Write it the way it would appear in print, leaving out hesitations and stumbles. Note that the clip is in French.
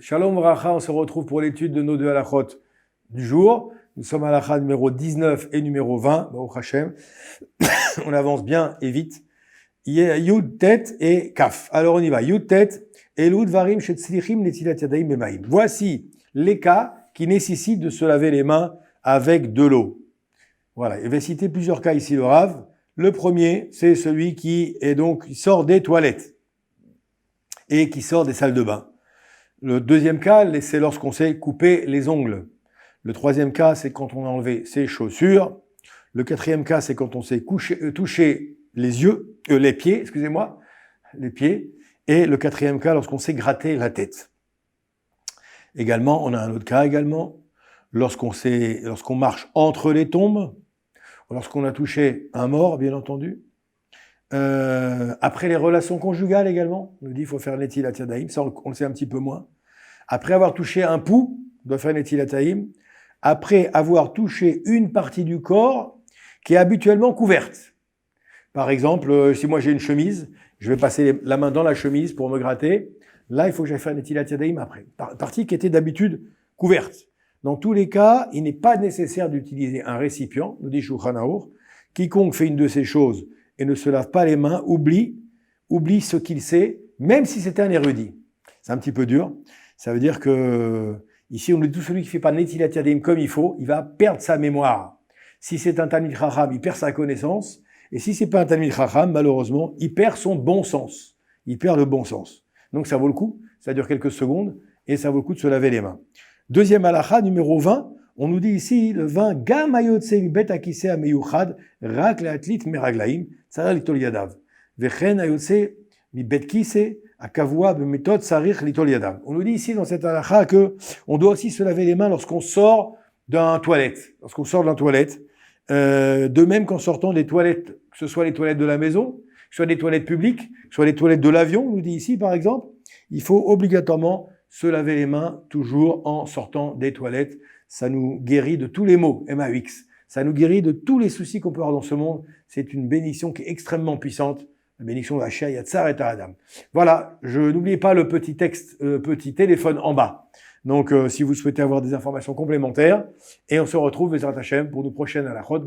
Shalom Vracha, on se retrouve pour l'étude de nos deux halachot du jour. Nous sommes à halakha numéro 19 et numéro 20, Baruch Hashem. On avance bien et vite. Il y a Yud, Tet et Kaf. Alors on y va. Yud, Tet, Elud, Varim, Shetzlichim, Netilat Yadayim, Bemaim. Voici les cas qui nécessitent de se laver les mains avec de l'eau. Voilà. Il va citer plusieurs cas ici, le Rav. Le premier, c'est celui qui sort des toilettes et qui sort des salles de bain. Le deuxième cas, c'est lorsqu'on s'est coupé les ongles. Le troisième cas, c'est quand on a enlevé ses chaussures. Le quatrième cas, c'est quand on s'est touché les pieds. Et le quatrième cas, lorsqu'on s'est gratté la tête. Également, on a un autre cas également, lorsqu'on marche entre les tombes, lorsqu'on a touché un mort, bien entendu. Après les relations conjugales également, on nous dit qu'il faut faire netilat yadayim, ça on le sait un petit peu moins. Après avoir touché un pouls, on doit faire netilat yadayim. Après avoir touché une partie du corps qui est habituellement couverte. Par exemple, si moi j'ai une chemise, je vais passer la main dans la chemise pour me gratter. Là, il faut que j'aille faire netilat yadayim après. Partie qui était d'habitude couverte. Dans tous les cas, il n'est pas nécessaire d'utiliser un récipient, nous dit Shulchan Aruch. Quiconque fait une de ces choses et ne se lave pas les mains, oublie ce qu'il sait, même si c'était un érudit. C'est un petit peu dur. Ça veut dire que, ici, on nous dit tout celui qui fait pas netilat yadayim comme il faut, il va perdre sa mémoire. Si c'est un Talmid Chacham, il perd sa connaissance. Et si c'est pas un Talmid Chacham, malheureusement, il perd son bon sens. Il perd le bon sens. Donc ça vaut le coup. Ça dure quelques secondes et ça vaut le coup de se laver les mains. Deuxième halakha, numéro 20. On nous dit ici, le vin, Gam hayotse mibet akise ameyuchad, rak leatlit meraglaim, tzarich litol yadav. Vechen hayotse mibet kise akavua bemetod tzarich litol yadav. On nous dit ici, dans cette halakha, que on doit aussi se laver les mains lorsqu'on sort d'un toilette. Lorsqu'on sort d'un toilette. De même qu'en sortant des toilettes, que ce soit les toilettes de la maison, que ce soit des toilettes publiques, que ce soit les toilettes de l'avion, on nous dit ici, par exemple, il faut obligatoirement se laver les mains toujours en sortant des toilettes. Ça nous guérit de tous les maux, MAX. Ça nous guérit de tous les soucis qu'on peut avoir dans ce monde. C'est une bénédiction qui est extrêmement puissante. La bénédiction de Hachem, Yatsar et Taradam. Voilà, n'oubliez pas le petit texte, petit téléphone en bas. Donc, si vous souhaitez avoir des informations complémentaires, et on se retrouve, Bezrat Hashem, pour nos prochaines halachot.